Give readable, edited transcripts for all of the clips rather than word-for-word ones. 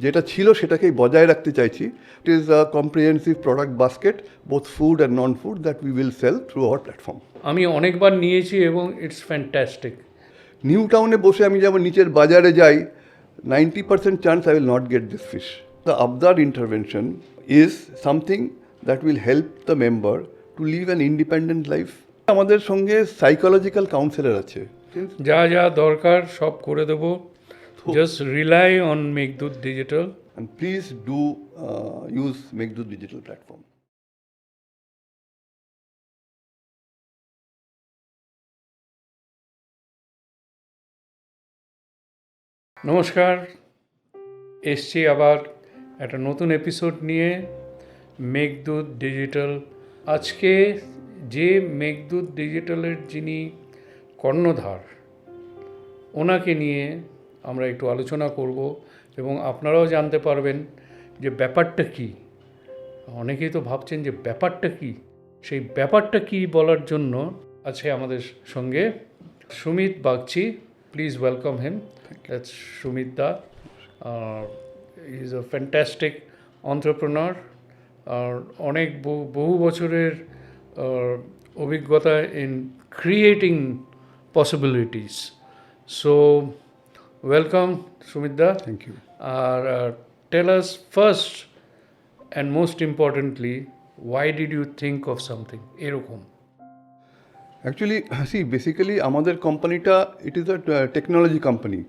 যেটা ছিল সেটাকেই বজায় রাখতে চাইছি। It is a comprehensive product basket, both food and non food, that we will sell through our platform. আমি অনেকবার নিয়েছি এবং ইটস ফ্যান্টাস্টিক। নিউ টাউনে বসে আমি যেমন নিচের বাজারে যাই, 90% chance I will not get this fish. The আবদার intervention is something that will help the member to live an independent life. আমাদের সঙ্গে সাইকোলজিক্যাল কাউন্সিলর আছে। যা যা দরকার সব করে দেবো, just rely on Meghdoot digital. And please do use Meghdut digital platform. নমস্কার, এসছি আবার একটা নতুন এপিসোড নিয়ে, মেঘদূত ডিজিটাল। আজকে যে মেঘদূত ডিজিটালের যিনি কর্ণধার, ওনাকে নিয়ে আমরা একটু আলোচনা করব এবং আপনারাও জানতে পারবেন যে ব্যাপারটা কী। অনেকেই তো ভাবছেন যে ব্যাপারটা কী, সেই ব্যাপারটা কী বলার জন্য আছে আমাদের সঙ্গে Sumit Bagchi. Please welcome him. That's Sumit da. He is a fantastic entrepreneur. আর অনেক বহু বছরের অভিজ্ঞতা in creating possibilities. So welcome Sumit da. Thank you. Tell us first and most importantly, why did you think of something এরকম? Actually, see, basically আমাদের কোম্পানিটা ইট is a technology company.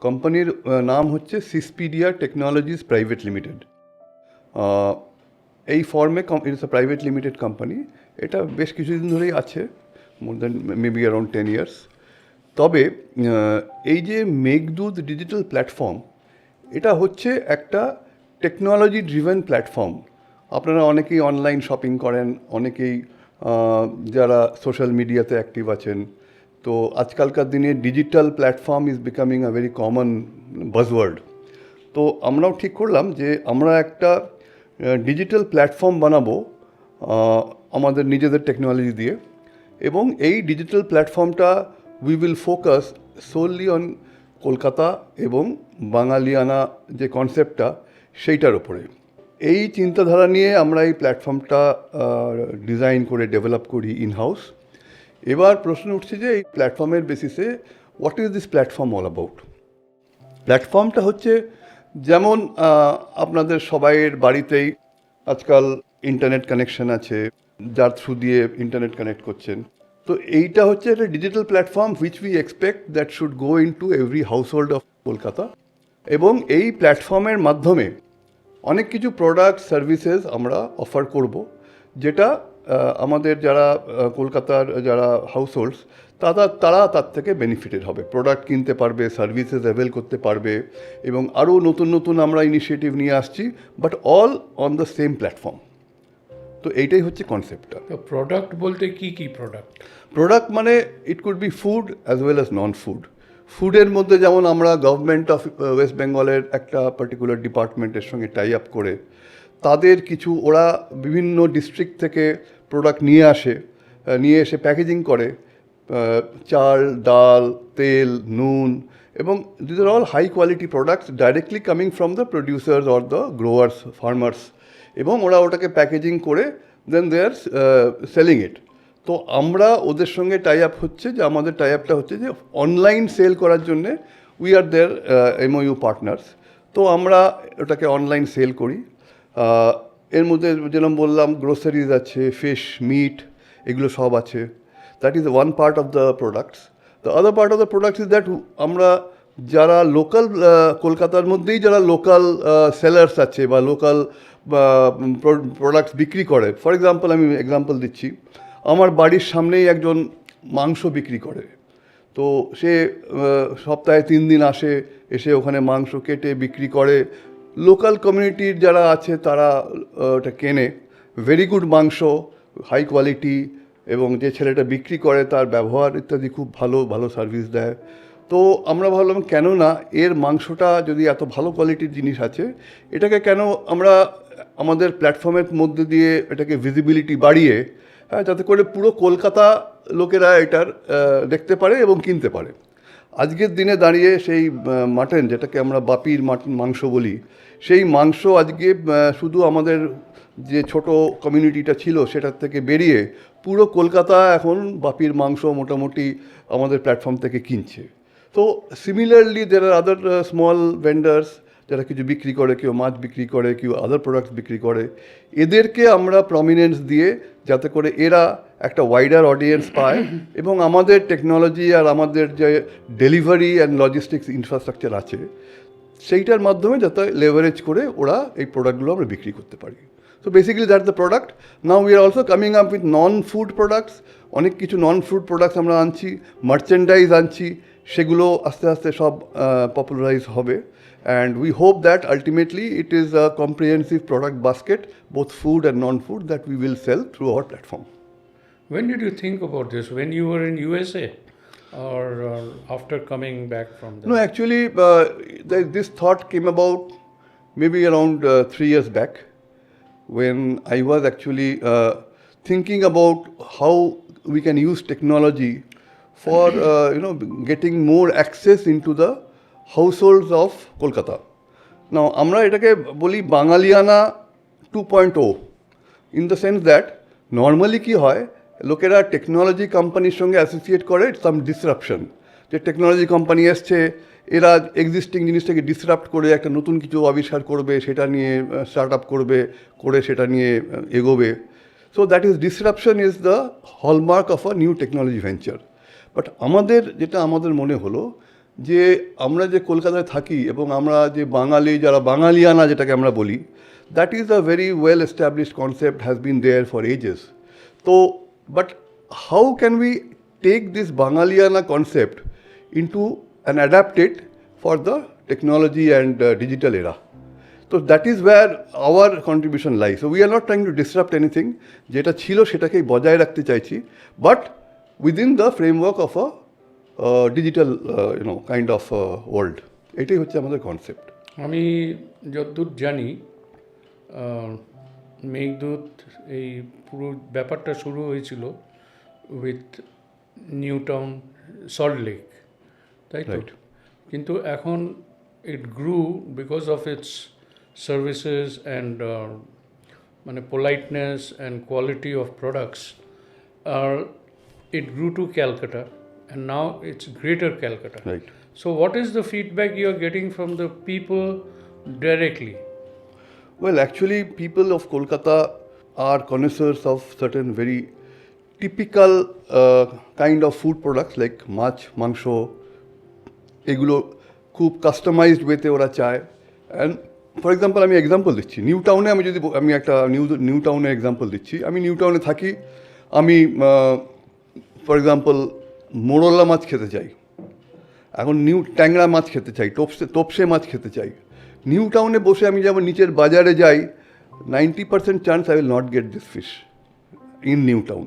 কোম্পানির নাম হচ্ছে সিসপিডিয়া টেকনোলজিস প্রাইভেট লিমিটেড। এই ফর্মে ইট is a private limited company. এটা বেশ কিছুদিন ধরেই আছে, more than maybe around 10 years। তবে এই যে মেঘদূত ডিজিটাল প্ল্যাটফর্ম, এটা হচ্ছে একটা টেকনোলজি ড্রিভেন প্ল্যাটফর্ম। আপনারা অনেকেই অনলাইন শপিং করেন, অনেকেই যারা সোশ্যাল মিডিয়াতে অ্যাক্টিভ আছেন। তো আজকালকার দিনে digital platform is becoming a very common buzzword. তো আমরাও ঠিক করলাম যে আমরা একটা ডিজিটাল প্ল্যাটফর্ম বানাবো আমাদের নিজেদের টেকনোলজি দিয়ে, এবং এই ডিজিটাল প্ল্যাটফর্মটা we will focus solely on Kolkata এবং বাঙালিয়ানা যে কনসেপ্টটা সেইটার ওপরে। এই চিন্তাধারা নিয়ে আমরা এই প্ল্যাটফর্মটা ডিজাইন করে ডেভেলপ করি ইনহাউস। এবার প্রশ্ন উঠছে যে এই প্ল্যাটফর্মের বেসিসে what is this platform all about. প্ল্যাটফর্মটা হচ্ছে যেমন আপনাদের সবাইয়ের বাড়িতেই আজকাল ইন্টারনেট কানেকশন আছে, যার থ্রু দিয়ে ইন্টারনেট কানেক্ট করছেন। তো এইটা হচ্ছে একটা digital platform which we expect that should go in to every house hold of Kolkata. এবং এই প্ল্যাটফর্মের মাধ্যমে অনেক কিছু প্রোডাক্ট সার্ভিসেস আমরা অফার করব, যেটা আমাদের যারা কলকাতার যারা হাউস হোল্ডস তারা তার থেকে বেনিফিটেড হবে, প্রোডাক্ট কিনতে পারবে, সার্ভিসেস অ্যাভেল করতে পারবে। এবং আরও নতুন নতুন আমরা ইনিশিয়েটিভ নিয়ে আসছি, but all on the same platform. তো এইটাই হচ্ছে কনসেপ্টটা। তো প্রোডাক্ট বলতে কি কি প্রোডাক্ট? প্রোডাক্ট মানে it could be food as well as non food. ফুডের মধ্যে যেমন আমরা গভর্নমেন্ট অফ ওয়েস্ট বেঙ্গলের একটা পার্টিকুলার ডিপার্টমেন্টের সঙ্গে টাই আপ করে তাদের কিছু, ওরা বিভিন্ন ডিস্ট্রিক্ট থেকে প্রোডাক্ট নিয়ে এসে প্যাকেজিং করে, চাল, ডাল, তেল, নুন, এবং this are all high quality products directly coming from the producers or the growers, farmers. এবং ওরা ওটাকে প্যাকেজিং করে দেন দে আর সেলিং ইট। তো আমরা ওদের সঙ্গে টাই আপ হচ্ছে যে আমাদের টাই আপটা হচ্ছে যে অনলাইন সেল করার জন্যে we are their MOU partners. তো আমরা ওটাকে অনলাইন সেল করি। এর মধ্যে যেরকম বললাম গ্রোসারিজ আছে, ফিশ, মিট, এগুলো সব আছে। That is one part of the products. The other part of the products is that আমরা যারা লোকাল কলকাতার মধ্যেই যারা লোকাল সেলার্স আছে বা লোকাল প্রোডাক্টস বিক্রি করে, ফর এক্সাম্পল আমি এক্সাম্পল দিচ্ছি, আমার বাড়ির সামনেই একজন মাংস বিক্রি করে। তো সে সপ্তাহে 3 দিন এসে ওখানে মাংস কেটে বিক্রি করে। লোকাল কমিউনিটির যারা আছে তারা ওটা কেনে, ভেরি গুড মাংস, হাই কোয়ালিটি, এবং যে ছেলেটা বিক্রি করে তার ব্যবহার ইত্যাদি খুব ভালো সার্ভিস দেয়। তো আমরা ভাবলাম কেন না, এর মাংসটা যদি এত ভালো কোয়ালিটির জিনিস আছে, এটাকে কেন আমরা আমাদের প্ল্যাটফর্মের মধ্যে দিয়ে এটাকে ভিজিবিলিটি বাড়িয়ে, যাতে করে পুরো কলকাতা লোকেরা এটার দেখতে পারে এবং কিনতে পারে। আজকের দিনে দাঁড়িয়ে সেই মাটন, যেটাকে আমরা বাপির মাংস বলি, সেই মাংস আজকে শুধু আমাদের যে ছোট কমিউনিটিটা ছিল সেটার থেকে বেরিয়ে পুরো কলকাতা এখন বাপির মাংস মোটামুটি আমাদের প্ল্যাটফর্ম থেকে কিনছে। তো সিমিলারলি দের আর আদার স্মল ভেন্ডার্স যারা কিছু বিক্রি করে, কেউ মাছ বিক্রি করে, কেউ আদার প্রোডাক্টস বিক্রি করে, এদেরকে আমরা প্রমিনেন্স দিয়ে যাতে করে এরা একটা ওয়াইডার অডিয়েন্স পায় এবং আমাদের টেকনোলজি আর আমাদের যে ডেলিভারি অ্যান্ড লজিস্টিক্স ইনফ্রাস্ট্রাকচার আছে সেইটার মাধ্যমে যাতে লেভারেজ করে ওরা এই প্রোডাক্টগুলো আমরা বিক্রি করতে পারি। So basically that the product. Now we are also coming up with non food products, অনেক কিছু নন ফুড প্রোডাক্টস আমরা আনছি, মার্চেন্ডাইজ আনছি, সেগুলো আস্তে আস্তে সব পপুলারাইজ হবে। And we hope that ultimately it is a comprehensive product basket, both food and non-food, that we will sell through our platform. When did you think about this? When you were in USA or after coming back from there? No, actually, this thought came about maybe around 3 years back when I was actually thinking about how we can use technology for getting more access into the households of Kolkata. Now, আমরা এটাকে বলি বাঙালিয়ানা 2.0 in the sense that normally কি হয়, লোকেরা technology কোম্পানির সঙ্গে associate করে সাম disruption, যে টেকনোলজি কোম্পানি এসছে, এরা এক্সিস্টিং জিনিসটাকে ডিসরাপ্ট করে একটা নতুন কিছু আবিষ্কার করবে, সেটা নিয়ে স্টার্ট আপ করে সেটা নিয়ে এগোবে। So that is disruption is the hallmark of a new technology venture. But যেটা আমাদের মনে হলো যে আমরা যে কলকাতায় থাকি এবং আমরা যে বাঙালি, যারা বাঙালিয়ানা যেটাকে আমরা বলি, that is a very well established concept, has been there for ages. তো but how can we take this Bangaliana concept into and adapt it for the technology and digital era? তো that is where our contribution lie. So we are not trying to disrupt anything, যেটা ছিল সেটাকেই বজায় রাখতে চাইছি, but within the framework of a digital kind of world. এটাই হচ্ছে আমাদের কনসেপ্ট। আমি যতদূর জানি মেঘদূত এই পুরো ব্যাপারটা শুরু হয়েছিল with New Town, Salt Lake, তাই তো? কিন্তু এখন it grew because of its services and মানে politeness and quality of products, আর it grew to Calcutta and now it's Greater Calcutta. Right. So what is the feedback you are getting from the people directly? Well, actually, people of Kolkata are connoisseurs of certain very typical kind of food products like মাছ, মাংস, এগুলো খুব customised ওয়েতে ওরা চায়। And for example আমি example দিচ্ছি, new টাউনে আমি একটা নিউ টাউনের এক্সাম্পল দিচ্ছি। আমি নিউ টাউনে থাকি, আমি ফর এক্সাম্পল মোরলা মাছ খেতে চাই, এখন ট্যাংরা মাছ খেতে চাই, তোপসে মাছ খেতে চাই। নিউ টাউনে বসে আমি যেমন নিচের বাজারে যাই, 90% chance I will not get this fish in new town.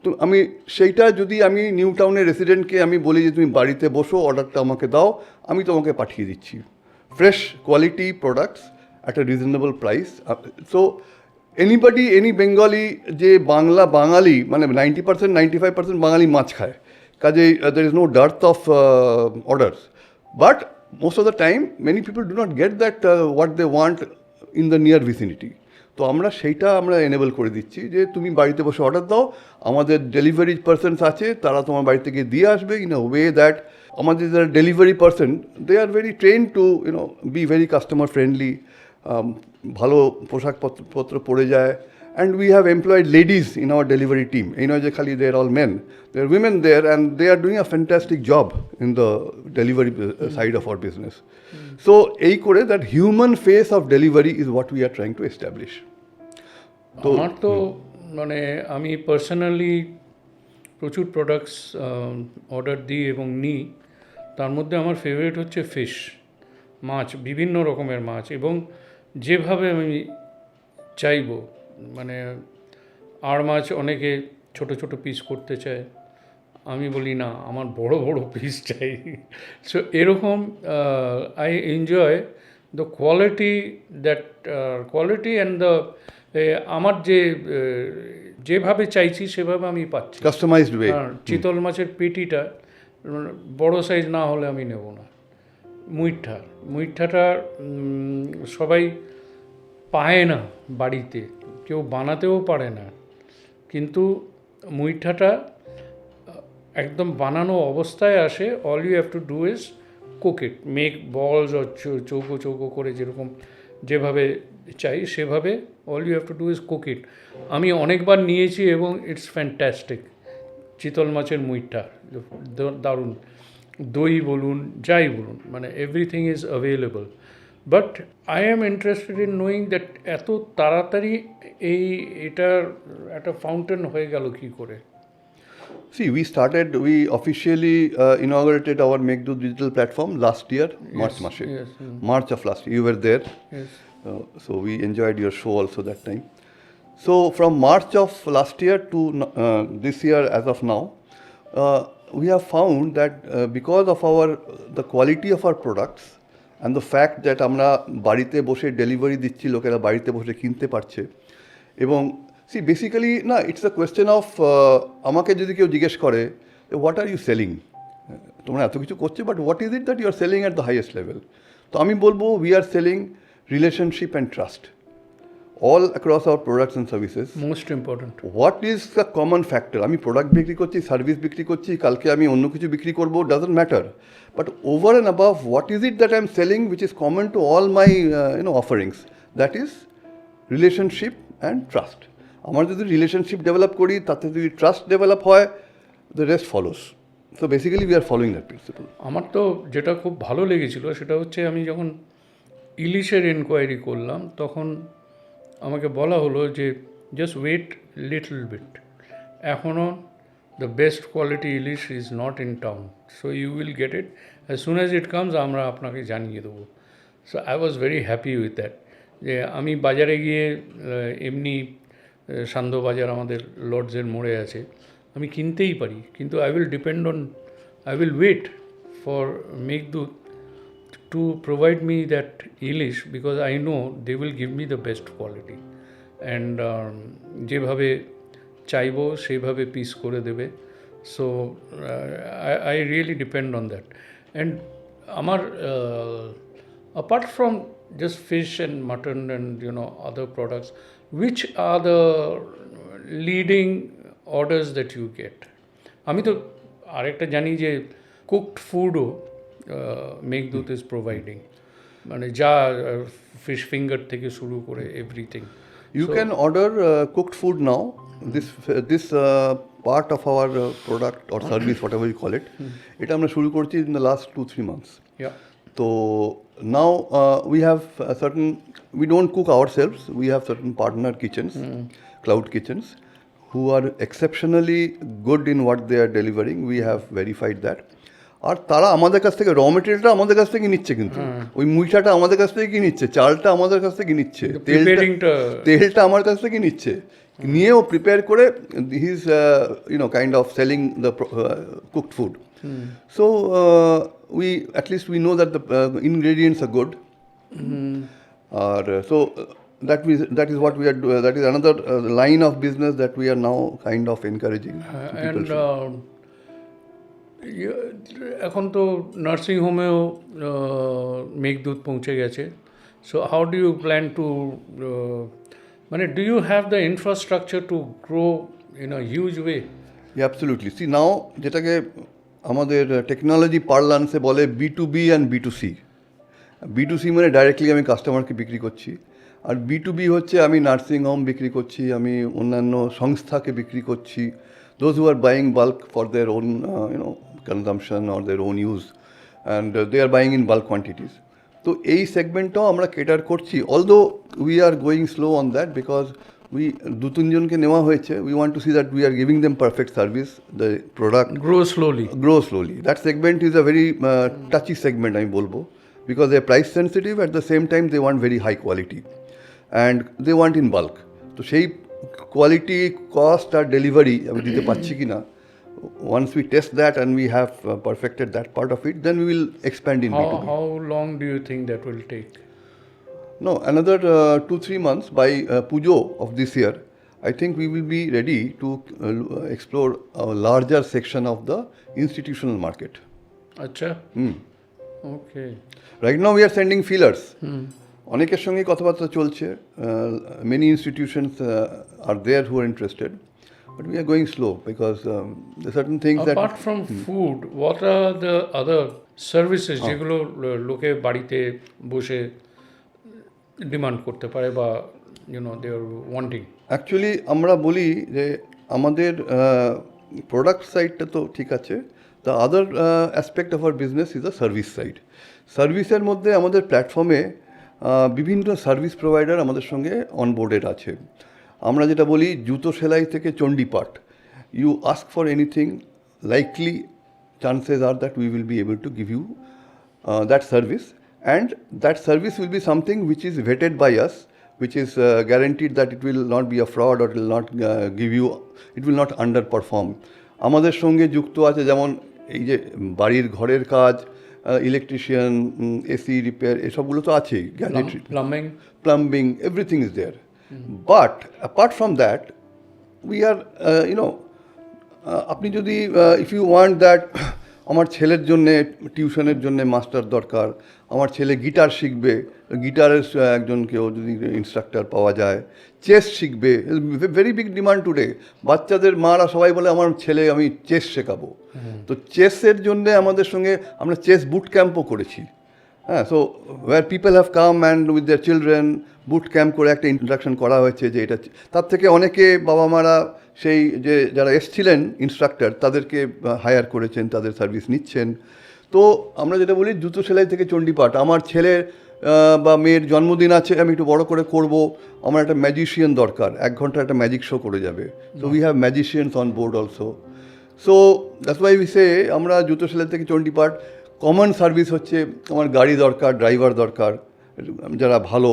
তো সেইটা যদি আমি নিউ টাউনের রেসিডেন্টকে আমি বলি যে তুমি বাড়িতে বসো, অর্ডারটা আমাকে দাও, আমি তোমাকে পাঠিয়ে দিচ্ছি fresh quality products at a reasonable price. So any Bengali যে বাঙালি মানে 90%, 95% বাঙালি মাছ খায়, কাজেই there is no dearth of orders, but most of the time many people do not get that what they want in the near vicinity. তো সেইটা আমরা এনেবল করে দিচ্ছি যে তুমি বাড়িতে বসে অর্ডার দাও, আমাদের ডেলিভারি পার্সনস আছে, তারা তোমার বাড়ি থেকে দিয়ে আসবে ইন আ ওয়ে দ্যাট আমাদের যারা delivery person they are very train to be very customer friendly, ভালো পোশাকপত্র পরে যায়। And we have employed ladies in our delivery team. যে খালি they are all men. There are women there and they are doing a fantastic job in the delivery side of our business. So এই করে that human face of delivery is what we are trying to establish. আমার তো মানে আমি personally প্রচুর products order দিই এবং নিই, তার মধ্যে আমার ফেভারিট হচ্ছে ফিশ, মাছ, বিভিন্ন রকমের মাছ, এবং যেভাবে আমি চাইবো, মানে আর মাছ অনেকে ছোট ছোট পিস করতে চায়, আমি বলি না, আমার বড় বড় পিস চাই। সো এরকম I enjoy the quality and the আমার যেভাবে চাইছি সেভাবে আমি পাচ্ছি, কাস্টমাইজড ওয়ে। চিতল মাছের পেটিটা বড় সাইজ না হলে আমি নেব না, মুইঠাটা সবাই পায় না বাড়িতে, কেউ বানাতেও পারে না, কিন্তু মুইঠাটা একদম বানানো অবস্থায় আসে। All you have to do is cook it, make balls or চৌকো চৌকো করে যেরকম যেভাবে চাই সেভাবে all you have to do is cook it. আমি অনেকবার নিয়েছি এবং ইটস ফ্যান্টাস্টিক। চিতল মাছের মুইঠা দারুণ, দই বলুন যাই বলুন, মানে everything is available. But I am interested in knowing that এত তাড়াতাড়ি এটার একটা ফাউন্টেন হয়ে গেল কী করে? See, we officially inaugurated our Meghdut digital platform last year, March মাসে, yes, March of last year. You were there. yes. So we enjoyed your show also that time. So from March of last year to this year as of now, we have found that because of the quality of our products and the fact that আমরা বাড়িতে বসে delivery দিচ্ছি, লোকেরা বাড়িতে বসে কিনতে পারছে, এবং see basically না, ইটস আ কোয়েশ্চেন অফ, আমাকে যদি কেউ জিজ্ঞেস করে হোয়াট আর ইউ সেলিং, তোমরা এত কিছু করছো but what is it that you are selling at the highest level, তো আমি বলবো we are selling relationship and trust all across our products and services. Most important. What is the common factor? আমি product বিক্রি করছি, service বিক্রি করছি, কালকে আমি অন্য কিছু বিক্রি করবো, doesn't matter, but over and above what is it that I am selling which is common to all my offerings, that is relationship and trust. আমার যদি রিলেশনশিপ ডেভেলপ করি, তাতে যদি ট্রাস্ট ডেভেলপ হয়, the rest follows. So basically we are following that principal. আমার তো যেটা খুব ভালো লেগেছিল সেটা হচ্ছে, আমি যখন ইলিশের এনকোয়ারি করলাম তখন আমাকে বলা হলো যে জাস্ট ওয়েট লিটল বিট, এখনও the best quality ilish is not in town, so you will get it as soon as it comes, আমরা আপনাকে জানিয়ে দেবো। So I was very happy with that. যে আমি বাজারে গিয়ে এমনি সান্ধ্য বাজার আমাদের লর্ডসের মোড়ে আছে, আমি কিনতেই পারি, কিন্তু I will wait for Meghdoot to provide me that Ilish, because I know they will give me the best quality, and যেভাবে চাইবো সেইভাবে পিস করে দেবে। So I really depend on that. And আমার apart from just fish and mutton and other products, which are the leading orders that you get? আমি তো আরেকটা জানি যে কুকড ফুডও মেঘদূত ইজ প্রোভাইডিং, মানে যা ফিশ ফিঙ্গার থেকে শুরু করে everything. You can order cooked food now. This part of our product or service, whatever you call it, এটা আমরা শুরু করছি in the last 2-3 months. Yeah. So now we have we don't cook ourselves. We have certain partner kitchens, cloud kitchens, who are exceptionally good in what they are delivering. We have verified that. আর তারা আমাদের কাছ থেকে র মেটেরিয়ালটা আমাদের কাছ থেকে নিচ্ছে, কিন্তু ওই মুইঠাটা আমাদের কাছ থেকে কি নিচ্ছে, চালটা আমাদের কাছ থেকে নিচ্ছে, তেলটা আমার কাছ থেকে নিচ্ছে, নিয়েও প্রিপেয়ার করে he is kind of selling the cooked food. So we at least we know that the ingredients are good, আর so that is what we are doing. That is another line of business that we are now kind of encouraging people. এখন তো nursing হোমেও Meghdoot পৌঁছে গেছে। So how do you plan to, মানে do you have the infrastructure to grow in a huge way? Absolutely. See now, যেটাকে আমাদের technology পার্লান্সে বলে B2B and B2C। B2C মানে directly আমি কাস্টমারকে বিক্রি করছি, আর B2B হচ্ছে আমি নার্সিং হোম বিক্রি করছি, আমি অন্যান্য সংস্থাকে বিক্রি করছি, those who are buying bulk for their own consumption or their own use, and they are buying in bulk quantities. তো এই সেগমেন্টটাও আমরা কেটার করছি, although we are going slow on that, because we 2-3 জনকে নেওয়া হয়েছে। We want to see that we are giving them perfect service, the product grow slowly. That segment is a very touchy segment আমি বলবো, because they are price sensitive, at the same time they want very high quality and they want in bulk. তো সেই quality, cost আর delivery আমি দিতে পারছি কি না, once we test that and we have perfected that part of it, then we will expand in B2B. How long do you think that will take? No, another 2-3 months. By Pujo of this year, I think we will be ready to explore a larger section of the institutional market. Acha. Okay. Right now we are sending feelers, অনেকের সঙ্গে কথাবার্তা চলছে, many institutions are there who are interested, but we are going slow because certain things that Apart from food, what are the other services যেগুলো লোকে বাড়িতে বসে demand করতে পারে বা দে আর ওয়ান্টিং? অ্যাকচুয়ালি আমরা বলি যে আমাদের প্রোডাক্ট সাইডটা তো ঠিক আছে, the other aspect of our business is the service side. সার্ভিসের মধ্যে আমাদের প্ল্যাটফর্মে বিভিন্ন সার্ভিস প্রোভাইডার আমাদের সঙ্গে অনবোর্ডেড আছে। আমরা যেটা বলি জুতো সেলাই থেকে চণ্ডীপাঠ, you ask for anything, likely chances are that we will be able to give you that service, and that service will be something which is vetted by us, which is guaranteed that it will not be a fraud or it will not give you, it will not underperform. আমাদের সঙ্গে যুক্ত আছে যেমন এই যে বাড়ির ঘরের কাজ, ইলেকট্রিশিয়ান, এসি রিপেয়ার, এসবগুলো তো আছেই, গ্যাজেট্রি, plumbing, everything is there. But apart from that, we are, আপনি যদি ইফ ইউ ওয়ান্ট দ্যাট আমার ছেলের জন্যে টিউশনের জন্যে মাস্টার দরকার, আমার ছেলে গিটার শিখবে, গিটারের একজন কেউ যদি ইনস্ট্রাক্টর পাওয়া যায়, চেস শিখবে, ভেরি বিগ ডিমান্ড টুডে। বাচ্চাদের মারা সবাই বলে আমার ছেলে আমি চেস শেখাবো, তো চেসের জন্যে আমাদের সঙ্গে আমরা চেস বুট ক্যাম্পও করেছি। হ্যাঁ, so where people have come and with their children boot camp করে একটা ইন্ট্রোডাকশন করা হয়েছে যে এটা, তার থেকে অনেকে বাবা মারা সেই যে যারা এসছিলেন ইনস্ট্রাক্টর তাদেরকে হায়ার করেছেন, তাদের সার্ভিস নিচ্ছেন। তো আমরা যেটা বলি জুতো সেলাই থেকে চণ্ডীপাঠ, আমার ছেলের বা মেয়ের জন্মদিন আছে, আমি একটু বড় করে করব, আমার একটা ম্যাজিশিয়ান দরকার, 1 ঘন্টা একটা ম্যাজিক শো করে যাবে, so we have magicians on board also. So that's why we say আমরা জুতো সেলাই থেকে চণ্ডীপাঠ। কমন সার্ভিস হচ্ছে আমার গাড়ি দরকার, ড্রাইভার দরকার যারা ভালো,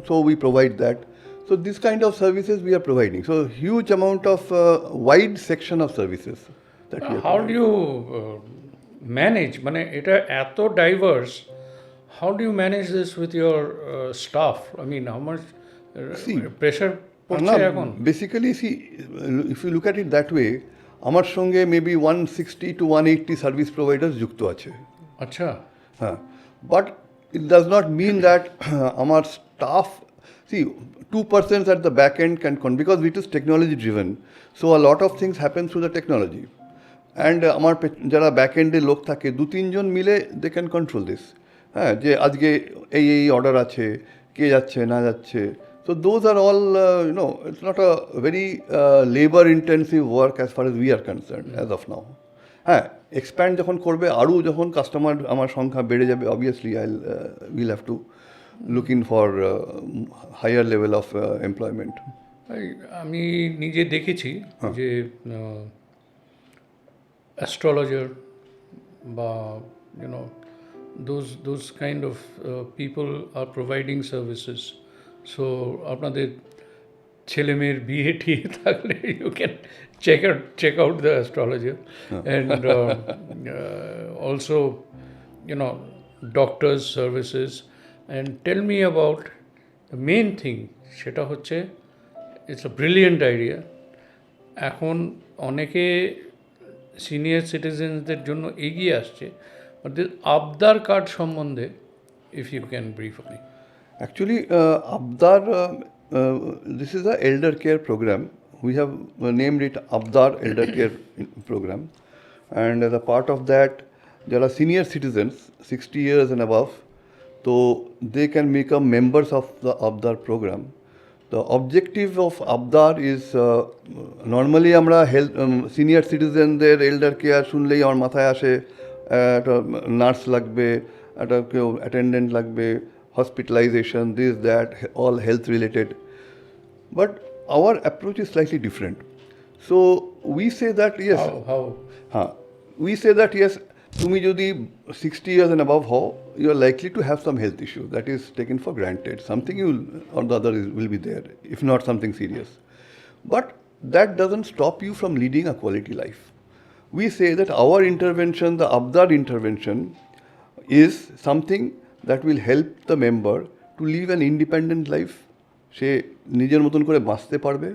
so we provide that. So this kind of services we are providing. So huge amount of wide section of services that we are How providing. do you manage, মানে এটা এত diverse, how do you manage this with your staff? I mean, how much pressure পড়ছে এখন? Basically, see, if you look at it that way, আমার সঙ্গে maybe 160 to 180 service providers যুক্ত আছে। আচ্ছা। হ্যাঁ, but it does not mean that আমার staff, see, 2% at the back end because it is technology driven, so a lot of things happen through the technology, and আমার যারা back এন্ডে লোক থাকে 2-3 জন মিলে দে ক্যান কন্ট্রোল দিস। হ্যাঁ, যে আজকে এই অর্ডার আছে, কে যাচ্ছে না যাচ্ছে, so those are all it's not a very labor intensive work as far as we are concerned as of now. হ্যাঁ, এক্সপ্যান্ড যখন করবে, আরও যখন কাস্টমার আমার সংখ্যা বেড়ে যাবে, obviously we'll have to looking for higher level of employment. আমি নিজে দেখেছি যে অ্যাস্ট্রোলজার বা those kind of people are providing services. So আপনাদের ছেলে মেয়ের বিয়ে টিয়ে থাকলে you can check out the astrologer, and also doctors services. And tell me about the main thing, সেটা হচ্ছে ইটস আ ব্রিলিয়েন্ট আইডিয়া। এখন অনেকে সিনিয়র সিটিজেনদের জন্য এগিয়ে আসছে, বাট আবদার কার্ড সম্বন্ধে if you can brief me. Actually, Abdar, this is a elder care program. We have named it Abdar Elder Care Program, and as a part of that, there are senior citizens 60 years and above, so they can become members of the Abdar program. The objective of Abdar is normally আমরা health senior সিটিজেনদের এল্ডার care শুনলেই আমার মাথায় আসে একটা nurse লাগবে, একটা কেউ attendant লাগবে, hospitalization, this, that, all health related. But our approach is slightly different. So we say that yes, we say that yes, তুমি যদি 60 years and above হও, you are likely to have some health issue that is taken for granted. Something you or the other will be there, if not something serious. But that doesn't stop you from leading a quality life. We say that our intervention, the Abdar intervention, is something that will help the member to live an independent life. সে নিজের মতন করে বাঁচতে পারবে,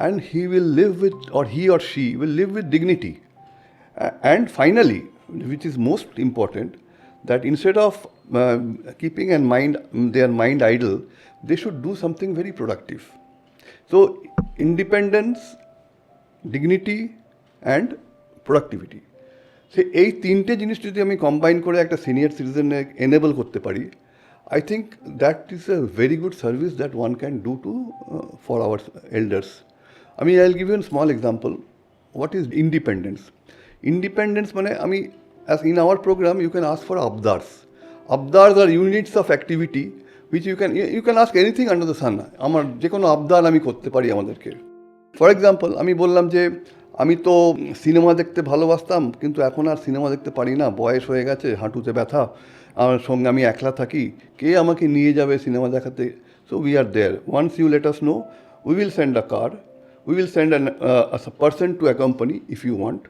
and he will live with, or he or she will live with dignity. And finally, which is most important, that instead of keeping their mind idle, they should do something very productive. So independence, dignity and productivity. সে এই তিনটে জিনিস যদি আমি combine করে একটা senior সিটিজেনে enable করতে পারি, I think that is a very good service that one can do for our elders. I mean, I'll give you a small example. What is independence? Independence মানে as in our program, you can ask for abdars. Abdars are units of activity which you can ask anything under the sun. আমার যে কোনো আবদার আমি করতে পারি আমাদেরকে। For example, আমি বললাম যে আমি তো সিনেমা দেখতে ভালোবাসতাম, কিন্তু এখন আর সিনেমা দেখতে পারি না, বয়স হয়ে গেছে, হাঁটুতে ব্যথা, আমার সঙ্গে আমি একলা থাকি, কে আমাকে নিয়ে যাবে সিনেমা দেখাতে? So we are there. Once you let us know, we will send a car, we will send a person to accompany if you want.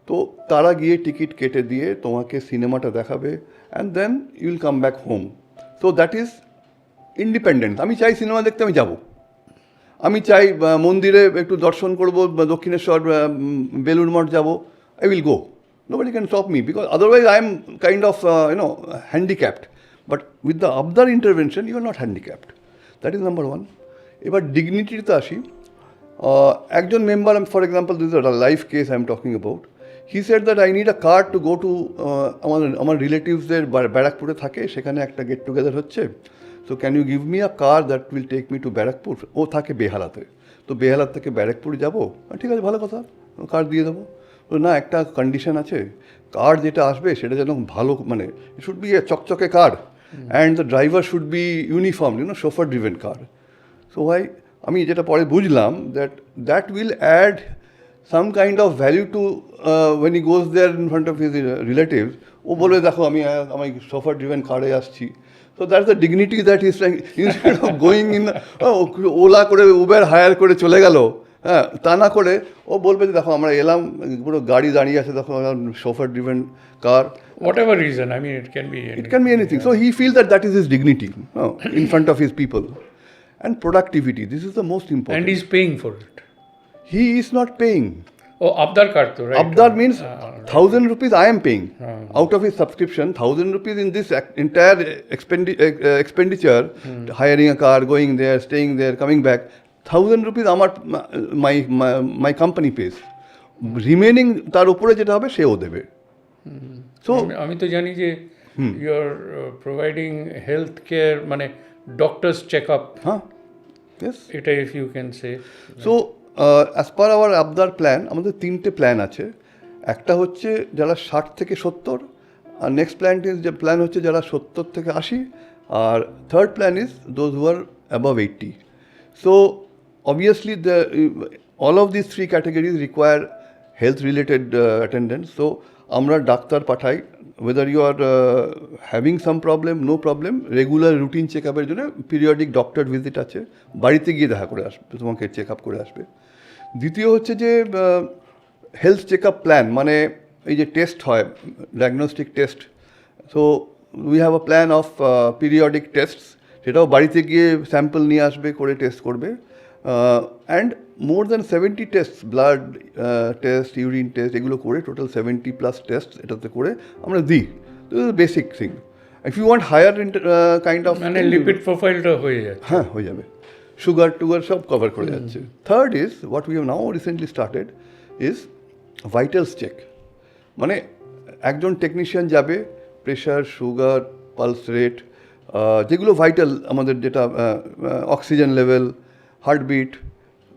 তো তারা গিয়ে টিকিট কেটে দিয়ে তোমাকে সিনেমাটা দেখাবে, and then you will come back home. So that is independent. আমি চাই সিনেমা দেখতে, আমি যাব। আমি চাই মন্দিরে একটু দর্শন করবো, দক্ষিণেশ্বর, বেলুড় মঠ যাব, I will go. Nobody can stop me, because otherwise I am kind of handicapped. But with the Abdar intervention, you are not handicapped. That is number one. এবার ডিগনিটিতে আসি। একজন member, for example, this is a life case I am talking about. He said that I need a car to go to, আমার রিলেটিভসদের ব্যারাকপুরে থাকে, সেখানে একটা গেট টুগেদার হচ্ছে। So can you give me a car that will take me to Barrackpore? ও থাকে বেহালাতে, তো বেহালার থেকে ব্যারাকপুর যাবো, ঠিক আছে, ভালো কথা, কার দিয়ে দেবো। না, একটা কন্ডিশন আছে, কার যেটা আসবে সেটা যেন ভালো, মানে ইট শুড বি এ চকচকে car, and the driver should be uniform, chauffeur driven car. So আমি যেটা পরে বুঝলাম, that will add some kind of value to when he goes there in front of his relatives. ও বলে, দেখো আমি chauffeur driven কারে আসছি। So that's the dignity that is instead of going in Ola করে, উবের হায়ার করে চলে গেল, হ্যাঁ, তা না করে ও বলবে যে দেখো আমরা এলাম, পুরো গাড়ি দাঁড়িয়ে আছে, দেখো সোফার driven car. Whatever reason, I mean, it can be anything. So he feels that is his dignity in front of his people. And productivity, this is the most important. And he's paying for it. He is not paying. Oh, Abdar card though, right? Abdar means 1,000 rupees I am paying out of his subscription. 1,000 rupees in this entire expenditure, hiring a car, going there, staying there, coming back. 1,000 rupees my company pays. Remaining তার উপরে যেটা হবে সেও দেবে। So আমি তো জানি যে you are providing health care, মানে doctor's checkup. হ্যাঁ, yes. এটা if you can say. So as per our Abdar plan, আমাদের তিনটে প্ল্যান আছে। একটা হচ্ছে যারা 60 থেকে 70, আর নেক্সট প্ল্যান হচ্ছে যারা 70 থেকে 80, আর third plan is those who are above 80. So obviously all of these three categories require health related attendance. So আমরা ডাক্তার পাঠাই, whether you are having some problem, no problem, regular routine check আপের জন্য periodic doctor visit আছে, বাড়িতে গিয়ে দেখা করে আসবে, তোমাকে চেক আপ করে আসবে। দ্বিতীয় হচ্ছে যে হেলথ চেক আপ প্ল্যান, মানে এই যে টেস্ট হয়, diagnostic test. So we have a plan of periodic tests, সেটাও বাড়িতে গিয়ে স্যাম্পল নিয়ে আসবে, করে টেস্ট করবে। And more than 70 test, blood test, urine test, এগুলো করে টোটাল 70+ টেস্ট এটাতে করে আমরা দিই। Basic thing. If you want higher kind of, মানে লিপিড প্রোফাইলটা হয়ে যায়, হ্যাঁ, হয়ে যাবে, সুগার টুগার সব কভার করে যাচ্ছে। Third is what we have now recently started is vitals check. মানে একজন টেকনিশিয়ান যাবে, প্রেশার, সুগার, পালস রেট, যেগুলো ভাইটাল আমাদের, যেটা oxygen level, heartbeat,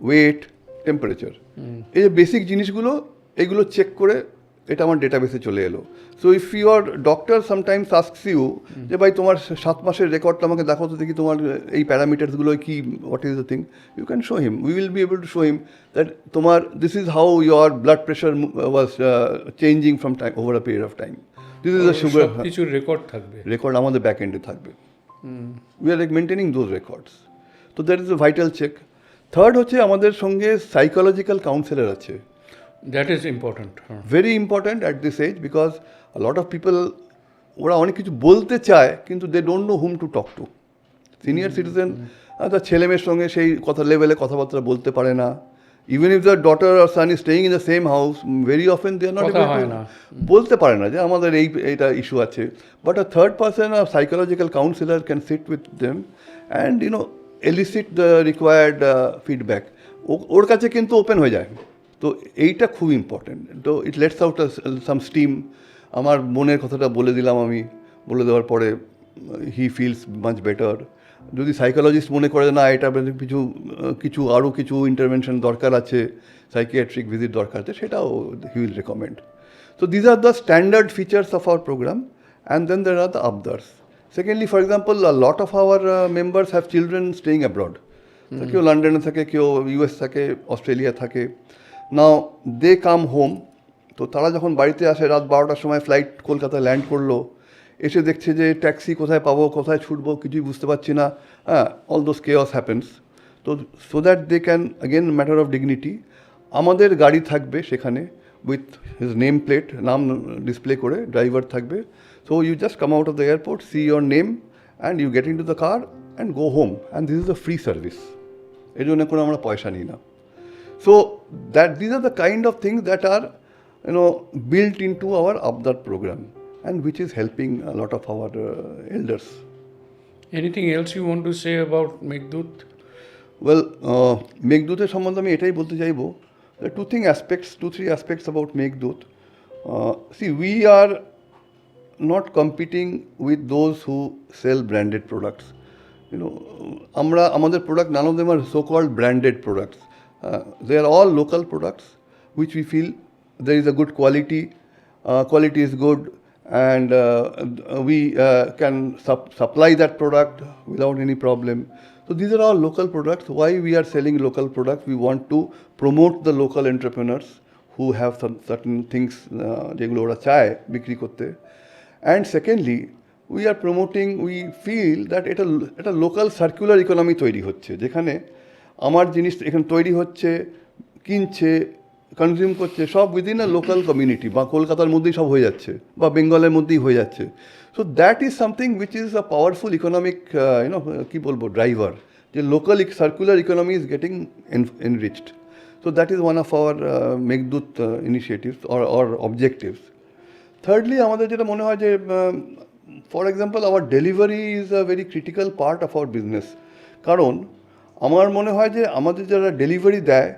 weight, temperature, এই যে বেসিক জিনিসগুলো, এগুলো চেক করে এটা আমার ডেটাবেসে চলে এলো। So if your doctor sometimes asks you যে ভাই তোমার 7 মাসের রেকর্ডটা আমাকে দেখো তো দেখি, তোমার এই প্যারামিটার্সগুলো কি, what is the thing, you can show him, we will be able to show him that তোমার this is how your blood pressure was changing from time over a period of time. This is the sugar, কিছু record থাকবে, record আমাদের back এন্ডে থাকবে। We are maintaining those records. তো that is a vital check. Third হচ্ছে আমাদের সঙ্গে psychological counsellor আছে। That is important, very important at this age, because a lot of people, ওরা অনেক কিছু বলতে চায় কিন্তু they don't know whom to talk to. Senior citizen তার ছেলেমেয়ের সঙ্গে সেই কথা লেভেলে কথাবার্তা বলতে পারে না, Even if the daughter or son is staying in the same house, very often they are not কথা able হয় to না। বলতে পারে না যে আমাদের এইটা ইস্যু আছে, but a third person a psychological counselor can sit with them and elicit the required feedback. ওর কাছে কিন্তু ওপেন হয়ে যায়, তো এইটা খুব ইম্পর্টেন্ট। তো ইট লেটস আউট সাম স্টিম। আমার মনের কথাটা বলে দিলাম, আমি বলে দেওয়ার পরে হি ফিলস মাচ বেটার। যদি সাইকোলজিস্ট মনে করে না এটা কিছু আরও কিছু ইন্টারভেনশন দরকার আছে, সাইকিয়াট্রিক ভিজিট দরকার আছে, সেটাও he will recommend. So these are the standard features of our program, and then there are the others. Secondly, for example, a lot of our members have children staying abroad. So কেউ লন্ডনে থাকে, কেউ US থাকে, Australia থাকে। নাও দে come home, তো তারা যখন বাড়িতে আসে রাত 12টার সময় ফ্লাইট কলকাতায় ল্যান্ড করলো, এসে দেখছে যে ট্যাক্সি কোথায় পাবো, কোথায় ছুটবো, কিছুই বুঝতে পারছি না। হ্যাঁ, অল দোজ কেওয়াস হ্যাপেন্স। তো so that they can again matter of dignity, আমাদের গাড়ি থাকবে সেখানে উইথ হিজ নেম প্লেট, নাম ডিসপ্লে করে ড্রাইভার থাকবে। So you just come out of the airport, see your name and you get into the car and go home, and this is a free service. এর জন্য কোনো আমরা পয়সা নিই না। So that these are the kind of things that are built into our Abdar program, and which is helping a lot of our elders. Anything else you want to say about Meghdut? Well, মেঘদূতের সম্বন্ধে আমি এটাই বলতে চাইবো, two three aspects about Meghaduta. See, we are not competing with those who sell branded products. আমাদের product, none of them are so-called branded products. They are all local products which we feel there is a good quality is good, and we can supply that product without any problem. So these are all local products. Why we are selling local products? We want to promote the local entrepreneurs who have some certain things যেগুলো ওরা চায় বিক্রি করতে। And secondly, we are promoting, we feel that এটা local circular economy তৈরি হচ্ছে, যেখানে আমার জিনিস এখানে তৈরি হচ্ছে, কিনছে, কনজিউম করছে, সব উইদিন আ লোকাল কমিউনিটি, বা কলকাতার মধ্যেই সব হয়ে যাচ্ছে, বা বেঙ্গলের মধ্যেই হয়ে যাচ্ছে। So that is something which is a powerful economic কী বলবো ড্রাইভার, যে local circular economy is getting enriched. So that is one of our Meghdoot initiatives or objectives. Thirdly, আমাদের যেটা মনে হয় যে for example our delivery is a very critical part of our business. কারণ আমার মনে হয় যে আমাদের যারা ডেলিভারি দেয়,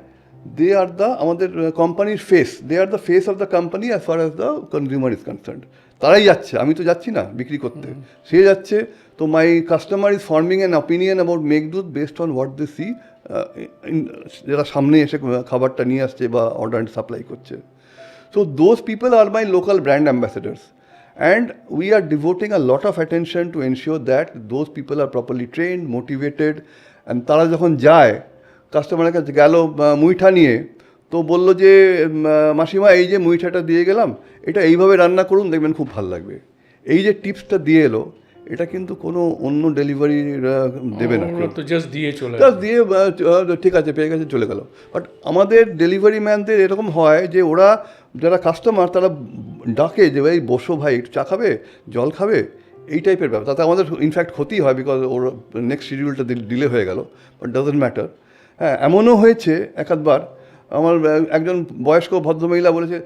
দে আর আমাদের কোম্পানির face, they are the face of the company as far as the consumer is concerned. তারাই যাচ্ছে, আমি তো যাচ্ছি না বিক্রি করতে, সে যাচ্ছে। তো my customer is forming an opinion about Meghdoot based on what they see, যারা সামনে এসে খাবারটা নিয়ে আসছে বা অর্ডার সাপ্লাই করছে। So those people are my local brand ambassadors, and we are devoting a lot of attention to ensure that those people are properly trained, motivated, and তারা যখন যায় কাস্টমারের কাছে গেল মুইঠা নিয়ে, তো বললো যে মাসিমা এই যে মুইঠাটা দিয়ে গেলাম, এটা এইভাবে রান্না করুন, দেখবেন খুব ভালো লাগবে। এই যে টিপসটা দিয়ে এলো, এটা কিন্তু কোনো অন্য ডেলিভারি দেবে না, তো জাস্ট দিয়ে চলে জাস্ট দিয়ে ঠিক আছে পেয়ে গেছে চলে গেল। বাট আমাদের ডেলিভারি ম্যানদের এরকম হয় যে ওরা যারা কাস্টমার তারা ডাকে যে ভাই বসো, ভাই একটু চা খাবে, জল খাবে, এই টাইপের ব্যাপার। তাতে আমাদের ইনফ্যাক্ট ক্ষতি হয়, বিকজ ওর নেক্সট শিডিউলটা ডিলে হয়ে গেল, বাট ডাজেন্ট ম্যাটার। হ্যাঁ, এমনও হয়েছে একবার, আমার একজন বয়স্ক ভদ্রমহিলা বলেছে,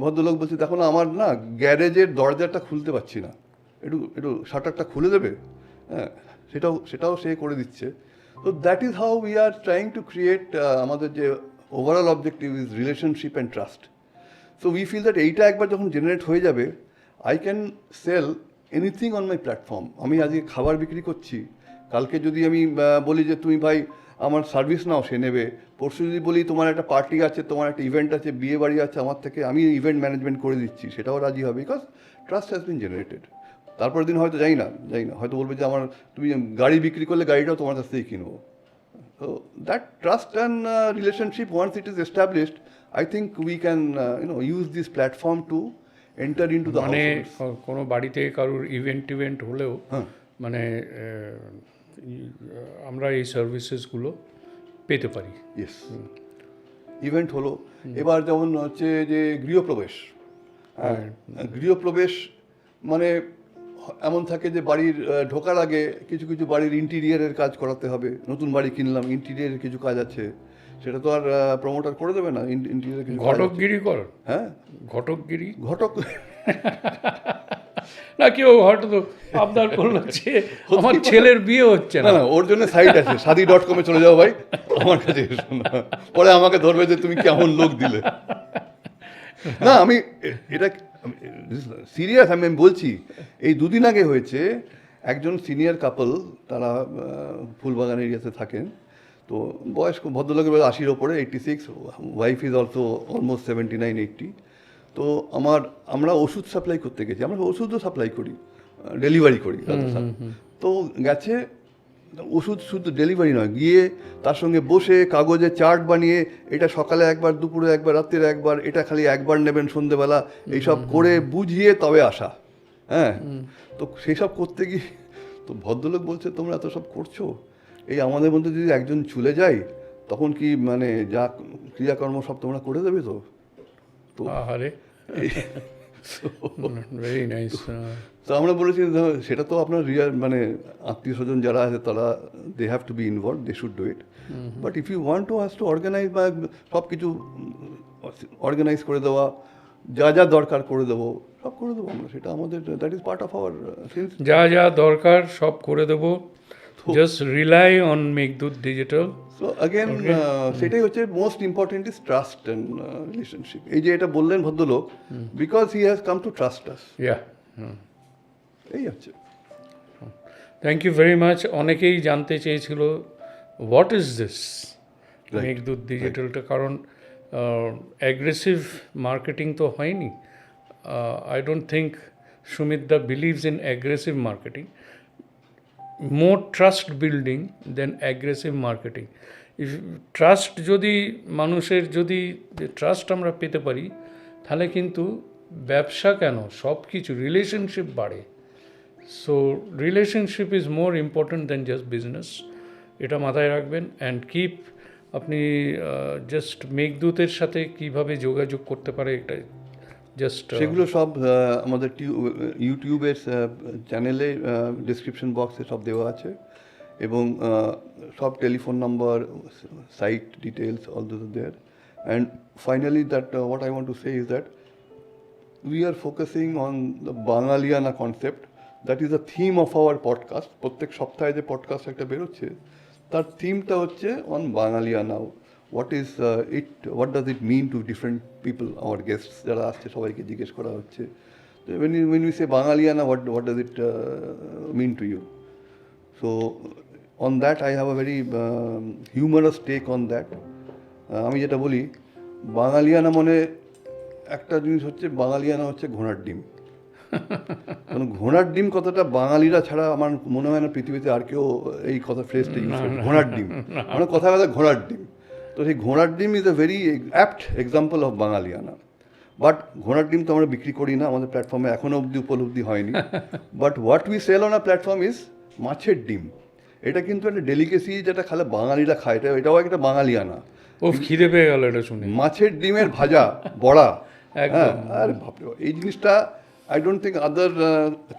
ভদ্রলোক বলছে, দেখো না আমার না গ্যারেজের দরজাটা খুলতে পারছি না, একটু শাটারটা খুলে দেবে। হ্যাঁ, সেটাও সে করে দিচ্ছে। তো that is how we are trying to create, আমাদের যে overall objective is relationship and trust. So we feel that এইটা একবার যখন জেনারেট হয়ে যাবে, I can sell anything on my platform. আমি আজকে খাবার বিক্রি করছি, কালকে যদি আমি বলি যে তুমি ভাই আমার সার্ভিস নাও, সে নেবে। পরশু যদি বলি তোমার একটা পার্টি আছে, তোমার একটা ইভেন্ট আছে, বিয়ে বাড়ি আছে, আমার থেকে আমি ইভেন্ট ম্যানেজমেন্ট করে দিচ্ছি, সেটাও রাজি হবে, because trust has been generated. তারপরের দিন হয়তো যাই না, হয়তো বলবে যে আমার তুমি গাড়ি বিক্রি করলে গাড়িটাও তোমার কাছ থেকেই কিনবো। So that trust and relationship, once it is established, I think we can use this platform to enter into the মানে households. কোনো বাড়িতে কারোর ইভেন্ট হলেও মানে আমরা এই সার্ভিসেসগুলো পেতে পারি। ইয়েস, ইভেন্ট হলো, এবার যেমন হচ্ছে যে গৃহপ্রবেশ। গৃহপ্রবেশ মানে এমন থাকে যে বাড়ির ঢোকার আগে কিছু বাড়ির ইন্টিরিয়ারের কাজ করাতে হবে। নতুন বাড়ি কিনলাম, ইন্টিরিয়ারের কিছু কাজ আছে, সেটা তো আর প্রমোটার করে দেবে না, ইন্টিরিয়ার কিছু কাজ আছে। ঘটকগিরি কর, হ্যাঁ, ঘটকগিরি ঘটক না, কেউ হয়তো তো আবদার করলো যে আমার ছেলের বিয়ে হচ্ছে না না, না, ওর জন্য সাইট আছে, শাদি.com-এ চলে যাও ভাই, আমার কাছে এসো না, পরে আমাকে ধরবে যে তুমি কেমন লোক দিলে। না আমি এটা সিরিয়াস, আমি বলছি, এই দুদিন আগে হয়েছে, একজন সিনিয়র কাপল, তারা ফুলবাগান এরিয়াতে থাকেন, তো বয়স্ক ভদ্রলোকের বয়স 80-র ওপরে, 86, ওয়াইফ ইজ অলসো অলমোস্ট 79-80। তো আমরা ওষুধ সাপ্লাই করতে গেছি, আমরা ওষুধও সাপ্লাই করি, ডেলিভারি করি, তো গেছে, ওষুধ শুধু ডেলিভারি নয়, গিয়ে তার সঙ্গে বসে কাগজে চার্ট বানিয়ে, এটা সকালে একবার, দুপুরে একবার, রাত্রে একবার, এটা খালি একবার নেবেন সন্ধেবেলা, এইসব করে বুঝিয়ে তবে আসা। হ্যাঁ, তো সেই সব করতে গিয়ে তো ভদ্রলোক বলছে তোমরা এত সব করছো, এই আমাদের মধ্যে যদি একজন চলে যায় তখন কি মানে যা ক্রিয়াকর্ম সব তোমরা করে দেবে তো? তো আরে ভেরি নাইস। তো আমরা বলেছি সেটা তো আপনার মানে আত্মীয় স্বজন যারা আছে তারা they have to be involve, they should do it, but if you want to has to organise, বা সব কিছু অর্গানাইজ করে দেওয়া, যা যা দরকার করে দেবো, সব করে দেবো আমরা, সেটা আমাদের, that is part of our since. যা যা দরকার সব করে দেবো, just rely on Meghdoot digital. So again সেটাই হচ্ছে most important, is trust and relationship. এই যে এটা বললেন ভদ্রলোক, because he has come to trust us, yeah, এই হচ্ছে। Thank you very much. অনেকেই জানতে চেয়েছিল what is this Right. Meghdoot ডিজিটালটা, কারণ অ্যাগ্রেসিভ মার্কেটিং তো হয়নি। I don't think Sumit da believes in aggressive marketing, more trust building than aggressive marketing. If trust যদি মানুষের, যদি ট্রাস্ট আমরা পেতে পারি, তাহলে কিন্তু ব্যবসা কেন, সব কিছু রিলেশনশিপ বাড়ে। So relationship is more important than just business, এটা মাথায় রাখবেন। অ্যান্ড কিপ, আপনি জাস্ট মেঘদূতের সাথে কিভাবে যোগাযোগ করতে পারে, এটা জাস্ট সেগুলো সব আমাদের ইউটিউবের চ্যানেলে ডিসক্রিপশন বক্সে সব দেওয়া আছে, এবং সব telephone number, site details, all those are there. And finally that what I want to say is that we are focusing on the Bangaliana concept. That is the theme of our podcast. প্রত্যেক সপ্তাহে যে podcast একটা বেরোচ্ছে, তার থিমটা হচ্ছে on Bangaliana. What is it, what does it mean to different people, our guests যারা আসছে সবাইকে জিজ্ঞেস করা হচ্ছে, when we say Bangaliana, what does it mean to you? So on that I have a very humorous take on that. আমি যেটা বলি, বাঙালিয়ানা মানে একটা জিনিস হচ্ছে, বাঙালিয়ানা হচ্ছে ঘোড়ার ডিম। কারণ ঘোড়ার ডিম কথাটা বাঙালিরা ছাড়া আমার মনে হয় না পৃথিবীতে আর কেউ এই কথা ফ্রেজটা ইউজ করে, ঘোড়ার ডিম মানে কথা ঘোড়ার ডিম। তো সেই ঘোড়ার ডিম is a very apt example of Bangaliana. But ঘোড়ার ডিম তো আমরা বিক্রি করি না, আমাদের প্ল্যাটফর্মে এখনও অবধি উপলব্ধি হয়নি। But what we sell on a platform is মাছের ডিম। এটা কিন্তু একটা ডেলিকেসি, যেটা খালে বাঙালিরা খায়, এটাও একটা বাঙালিয়ানা। ও খিদে পেয়ে গেল এটা শুনে। মাছের ডিমের ভাজা, বড়া, একদম। আরে বাপরে, এই জিনিসটা আই ডোন্ট থিঙ্ক আদার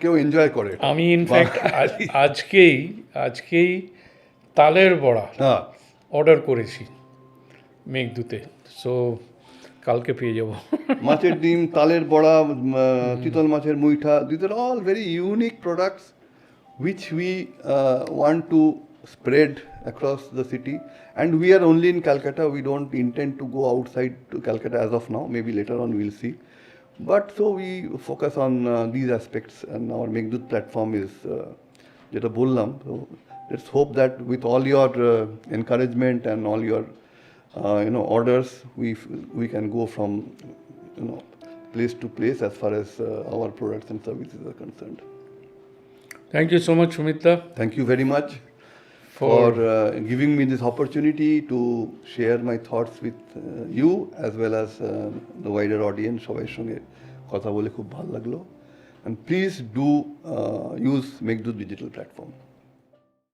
কেউ এনজয় করে। আমি ইনফ্যাক্ট আজকেই তালের বড়া হ্যাঁ, অর্ডার করেছি মেঘদূতে, সো কালকে পেয়ে যাব। মাছের ডিম, তালের বড়া, চিতল মাছের মুইঠা, this are all very unique products which we want to spread across the city, and we are only in Calcutta. We don't intend to go outside to Calcutta as of now. Maybe later on we'll see. But so we focus on these aspects, and our Meghdoot platform is jeta bollam. So let's hope that with all your encouragement and all your orders, we can go from place to place as far as our products and services are concerned. Thank you so much, Sumita. Thank you very much for giving me this opportunity to share my thoughts with you as well as the wider audience. সবাই সঙ্গে কথা বলে খুব ভালো লাগলো, and please do use Meghdoot digital platform.